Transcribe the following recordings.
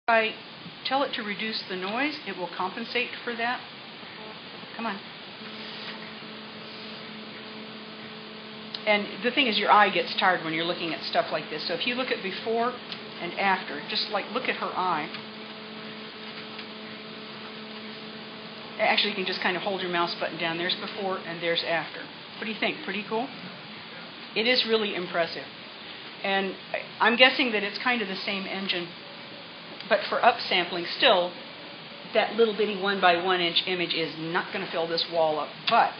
I tell it to reduce the noise, it will compensate for that. Come on. And the thing is, your eye gets tired when you're looking at stuff like this. So if you look at before and after, just like look at her eye. Actually, you can just kind of hold your mouse button down. There's before and there's after. What do you think? Pretty cool? It is really impressive. And I'm guessing that it's kind of the same engine, but for upsampling, still, that little bitty 1 by 1 inch image is not going to fill this wall up. But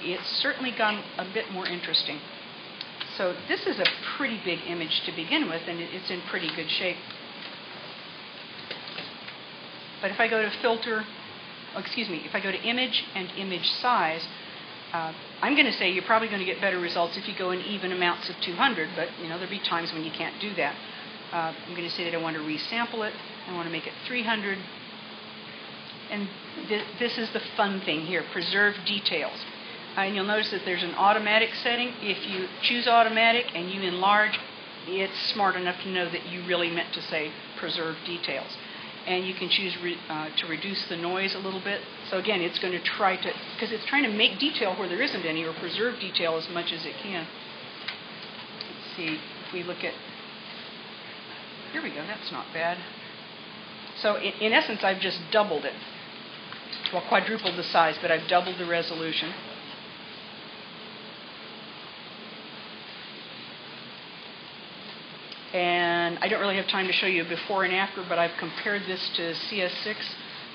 it's certainly gone a bit more interesting. So this is a pretty big image to begin with, and it's in pretty good shape. But if I go to filter, if I go to image and image size, I'm going to say you're probably going to get better results if you go in even amounts of 200, but there'll be times when you can't do that. I'm going to say that I want to resample it. I want to make it 300. And this is the fun thing here, preserve details. And you'll notice that there's an automatic setting. If you choose automatic and you enlarge, it's smart enough to know that you really meant to say preserve details. And you can choose to reduce the noise a little bit. So again, it's going to try to, because it's trying to make detail where there isn't any, or preserve detail as much as it can. Let's see, if we look at, here we go, that's not bad. So in essence, I've just doubled it. Well, quadrupled the size, but I've doubled the resolution. And I don't really have time to show you before and after, but I've compared this to CS6.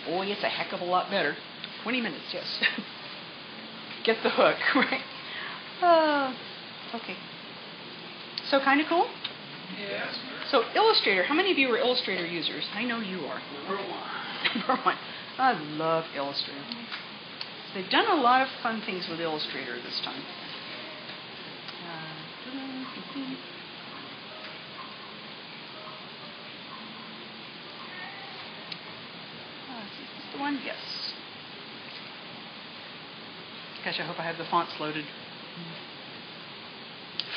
Boy, it's a heck of a lot better. 20 minutes, yes. Get the hook, right? Okay. So kind of cool? Yes. So Illustrator, how many of you are Illustrator users? I know you are. Number one. I love Illustrator. They've done a lot of fun things with Illustrator this time. Is this the one? Yes. Gosh, I hope I have the fonts loaded.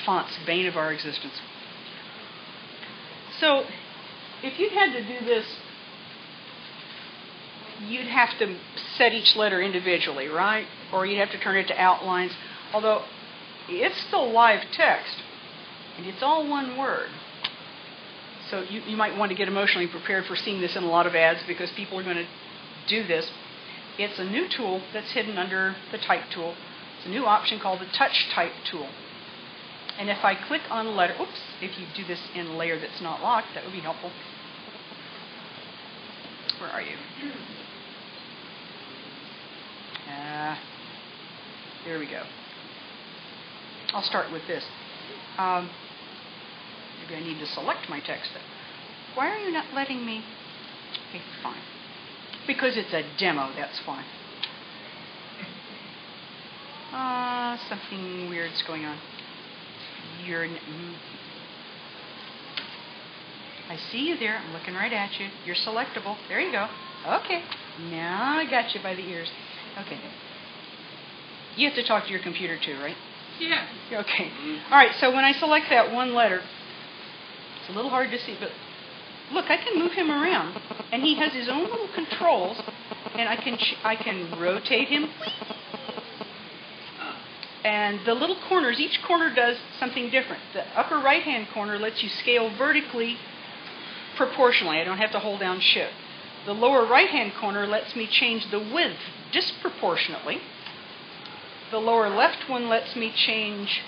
Fonts, bane of our existence. So, if you had to do this, you'd have to set each letter individually, right? Or you'd have to turn it to outlines. Although, it's still live text, and it's all one word. So you might want to get emotionally prepared for seeing this in a lot of ads, because people are going to do this. It's a new tool that's hidden under the Type tool. It's a new option called the Touch Type tool. And if I click on a letter, oops, if you do this in a layer that's not locked, that would be helpful. Where are you? There we go. I'll start with this. Maybe I need to select my text then. Why are you not letting me? Okay, fine. Because it's a demo, that's fine. Something weird's going on. I see you there. I'm looking right at you. You're selectable. There you go. Okay. Now I got you by the ears. Okay. You have to talk to your computer too, right? Yeah. Okay. All right. So when I select that one letter, it's a little hard to see, but look, I can move him around, and he has his own little controls, and I can rotate him. And the little corners, each corner does something different. The upper right-hand corner lets you scale vertically proportionally. I don't have to hold down Shift. The lower right-hand corner lets me change the width disproportionately. The lower left one lets me change,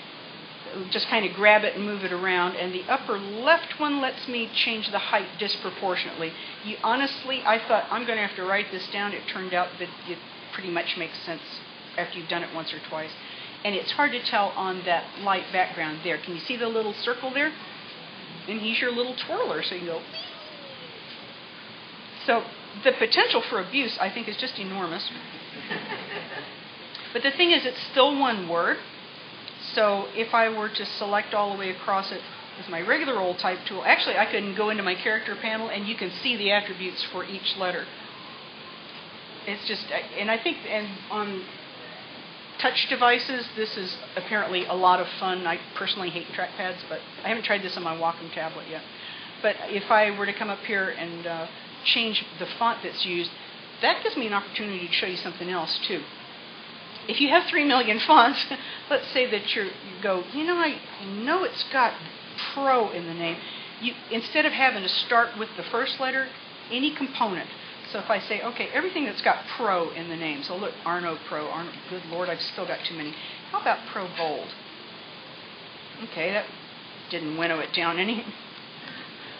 just kind of grab it and move it around. And the upper left one lets me change the height disproportionately. Honestly, I thought, I'm going to have to write this down. It turned out that it pretty much makes sense after you've done it once or twice. And it's hard to tell on that light background there. Can you see the little circle there? And he's your little twirler, so you go. So the potential for abuse, I think, is just enormous. But the thing is, it's still one word. So if I were to select all the way across it with my regular old Type tool, actually I can go into my character panel and you can see the attributes for each letter. It's just, and I think, and on touch devices, this is apparently a lot of fun. I personally hate trackpads, but I haven't tried this on my Wacom tablet yet. But if I were to come up here and change the font that's used, that gives me an opportunity to show you something else too. If you have 3 million fonts, let's say that you go, I know it's got Pro in the name. Instead of having to start with the first letter, any component. So if I say, okay, everything that's got Pro in the name. So look, Arno Pro, good Lord, I've still got too many. How about Pro Bold? Okay, that didn't winnow it down any.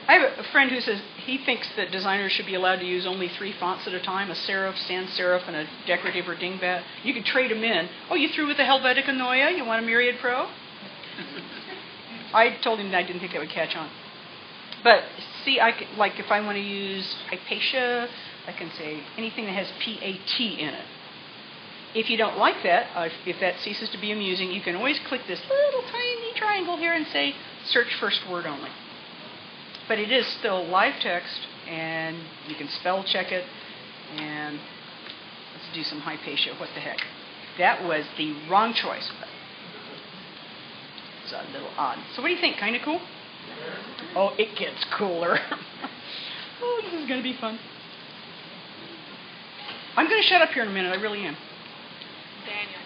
I have a friend who says he thinks that designers should be allowed to use only 3 fonts at a time, a serif, sans serif, and a decorative or dingbat. You could trade them in. Oh, you through with the Helvetica Neue? You want a Myriad Pro? I told him that I didn't think that would catch on. But see, like if I want to use Hypatia, I can say anything that has PAT in it. If you don't like that, if that ceases to be amusing, you can always click this little tiny triangle here and say search first word only. But it is still live text, and you can spell check it, and let's do some Hypatia. What the heck? That was the wrong choice. It's a little odd. So what do you think? Kind of cool? Oh, it gets cooler. Oh, this is going to be fun. I'm going to shut up here in a minute. I really am. Daniel.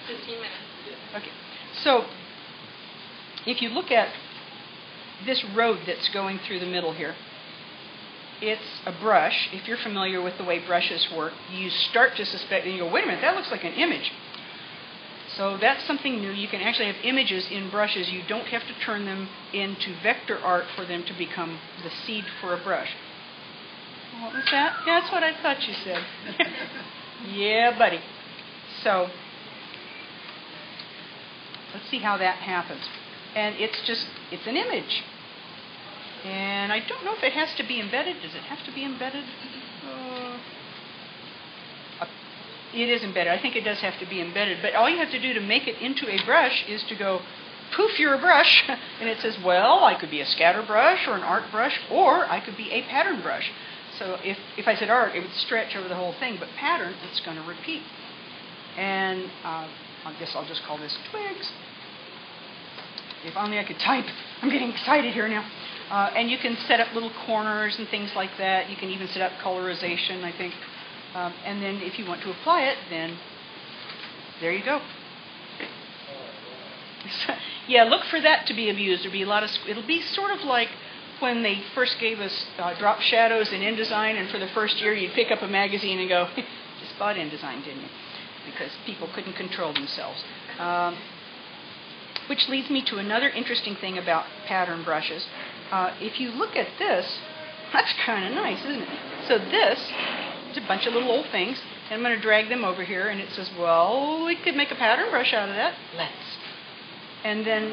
15 minutes. Okay. So if you look at this road that's going through the middle here, it's a brush. If you're familiar with the way brushes work, you start to suspect, and you go, wait a minute, that looks like an image. So that's something new. You can actually have images in brushes. You don't have to turn them into vector art for them to become the seed for a brush. What was that? Yeah, that's what I thought you said. Yeah, buddy. So let's see how that happens. And it's an image. And I don't know if it has to be embedded. Does it have to be embedded? It is embedded. I think it does have to be embedded. But all you have to do to make it into a brush is to go, poof, you're a brush. And it says, well, I could be a scatter brush or an art brush, or I could be a pattern brush. So if I said art, it would stretch over the whole thing. But pattern, it's going to repeat. And I guess I'll just call this twigs. If only I could type. I'm getting excited here now. And you can set up little corners and things like that. You can even set up colorization, I think. And then if you want to apply it, then there you go. Yeah, look for that to be abused. There'll be a lot of. It'll be sort of like when they first gave us drop shadows in InDesign, and for the first year you'd pick up a magazine and go, just bought InDesign, didn't you? Because people couldn't control themselves. Which leads me to another interesting thing about pattern brushes. If you look at this, that's kind of nice, isn't it? So this is a bunch of little old things, and I'm going to drag them over here, and it says, well, we could make a pattern brush out of that. Let's. And then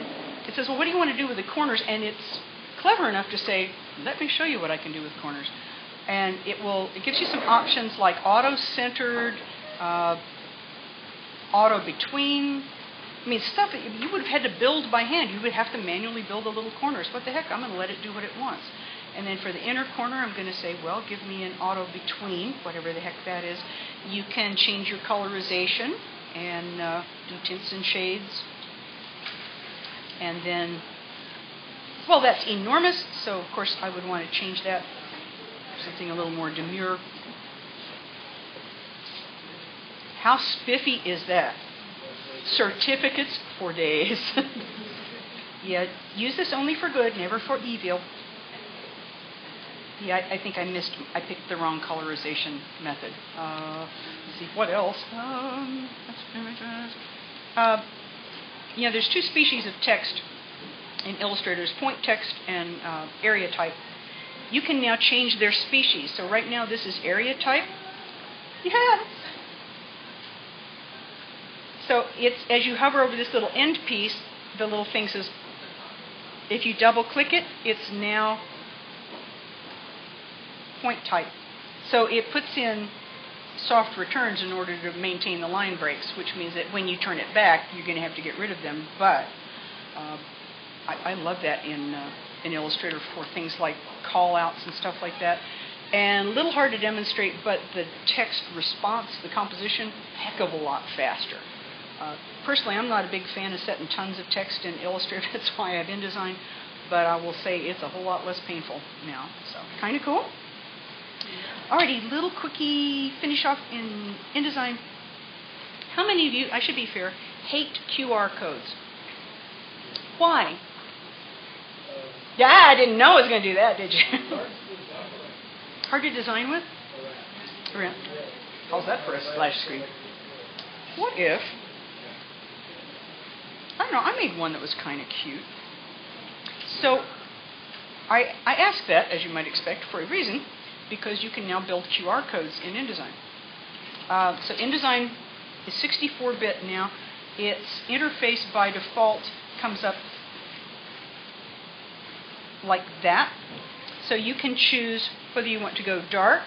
it says, well, what do you want to do with the corners? And it's clever enough to say, let me show you what I can do with corners. And it gives you some options like auto-centered, auto-between. I mean, stuff that you would have had to build by hand. You would have to manually build the little corners. What the heck? I'm going to let it do what it wants. And then for the inner corner, I'm going to say, well, give me an auto-between, whatever the heck that is. You can change your colorization and do tints and shades. And then, well, that's enormous, so of course I would want to change that to something a little more demure. How spiffy is that? Certificates for days. Yeah, use this only for good, never for evil. Yeah, I think I picked the wrong colorization method. Let's see, what else? There's two species of text in Illustrator's point text and area type. You can now change their species. So right now this is area type. Yes. So it's as you hover over this little end piece, the little thing says, if you double click it, it's now point type. So it puts in soft returns in order to maintain the line breaks, which means that when you turn it back, you're going to have to get rid of them. But I love that in Illustrator for things like call-outs and stuff like that. And a little hard to demonstrate, but the text response, the composition, heck of a lot faster. personally, I'm not a big fan of setting tons of text in Illustrator. That's why I have InDesign. But I will say it's a whole lot less painful now. So kind of cool. Alrighty, little quickie finish off in InDesign. How many of you, I should be fair, hate QR codes? Why? Yeah, I didn't know I was going to do that, did you? Hard to design with? How's that for a splash screen? What if, I don't know, I made one that was kind of cute. So I asked that, as you might expect, for a reason, because you can now build QR codes in InDesign. So InDesign is 64-bit now. Its interface by default comes up like that. So you can choose whether you want to go dark,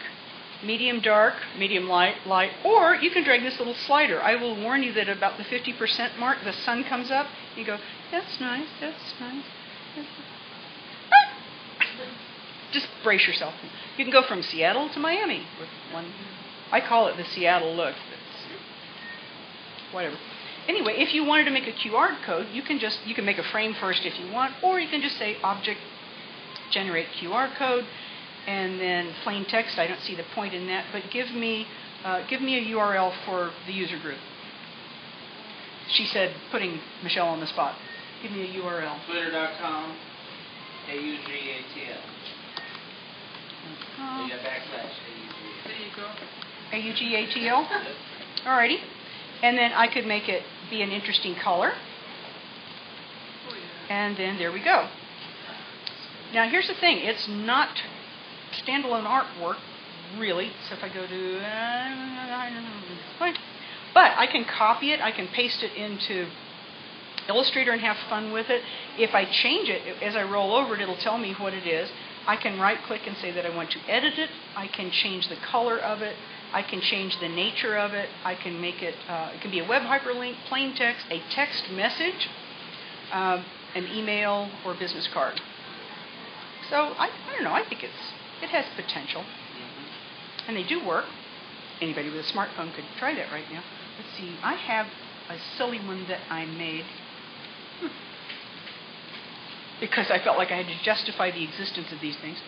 medium light, or you can drag this little slider. I will warn you that about the 50% mark, the sun comes up. You go, that's nice, that's nice. Just brace yourself. You can go from Seattle to Miami with one. I call it the Seattle look. Whatever. Anyway, if you wanted to make a QR code, you can make a frame first if you want, or you can just say object generate QR code, and then plain text. I don't see the point in that, but give me a URL for the user group. She said, putting Michelle on the spot. Give me a URL. Twitter.com AUGATL. You got backslash There you go. AUGATL. Alrighty. And then I could make it be an interesting color. And then there we go. Now here's the thing. It's not standalone artwork, really. So if I go to... but I can copy it. I can paste it into Illustrator and have fun with it. If I change it, as I roll over it, it'll tell me what it is. I can right-click and say that I want to edit it. I can change the color of it. I can change the nature of it. I can make it, it can be a web hyperlink, plain text, a text message, an email, or business card. So I don't know, I think it has potential. And they do work. Anybody with a smartphone could try that right now. Let's see, I have a silly one that I made because I felt like I had to justify the existence of these things.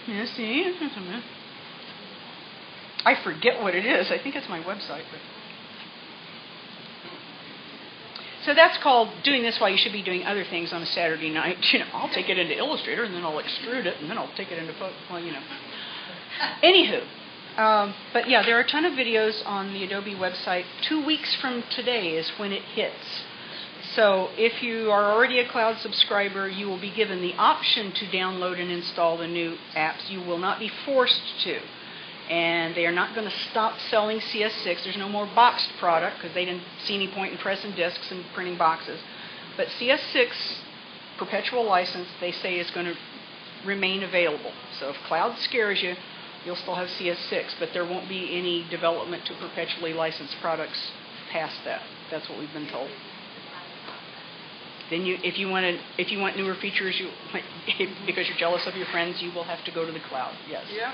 Yeah, see? I forget what it is. I think it's my website. But. So that's called doing this while you should be doing other things on a Saturday night. You know, I'll take it into Illustrator, and then I'll extrude it, and then I'll take it into photo. Well, you know. Anywho. But yeah, there are a ton of videos on the Adobe website. 2 weeks from today is when it hits. So if you are already a cloud subscriber, you will be given the option to download and install the new apps. You will not be forced to. And they are not going to stop selling CS6. There's no more boxed product because they didn't see any point in pressing discs and printing boxes. But CS6 perpetual license, they say, is going to remain available. So if cloud scares you, you'll still have CS6, but there won't be any development to perpetually licensed products past that. That's what we've been told. Then if you want newer features, because you're jealous of your friends, you will have to go to the cloud. Yes. Yeah.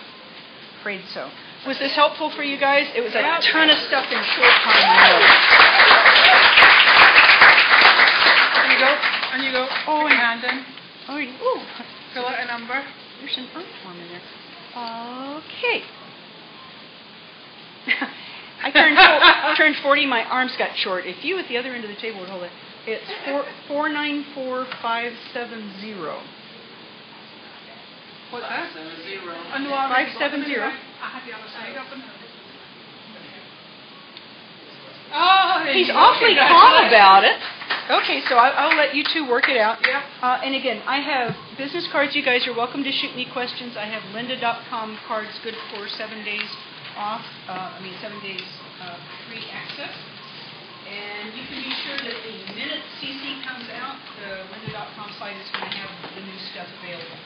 Afraid so. Was this helpful for you guys? It was a ton of stuff in a short time. And you go. And you go. Oh, Put your hand in. Oh, Fill out a number. there's an earth form in there. Okay. I turned 40. My arms got short. If you at the other end of the table would hold it, it's 494570. What's that? 570. Oh, no, I 570. I had the other side open. Oh, He's awfully calm about it. Okay, so I'll let you two work it out. Yeah. And again, I have business cards. You guys are welcome to shoot me questions. I have lynda.com cards good for 7 days off. 7 days free access. And you can be sure that the minute CC comes out, the lynda.com site is going to have the new stuff available.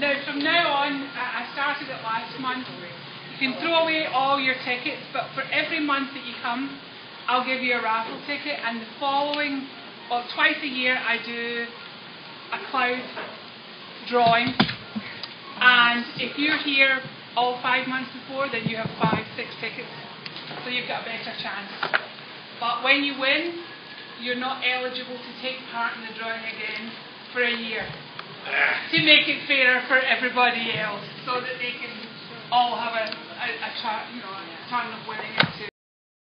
Now, from now on, I started it last month. You can throw away all your tickets, but for every month that you come, I'll give you a raffle ticket. And the following, twice a year, I do a cloud drawing. And if you're here all 5 months before, then you have 5, 6 tickets. So you've got a better chance. But when you win, you're not eligible to take part in the drawing again for a year. To make it fairer for everybody else, so that they can all have a turn of winning it too.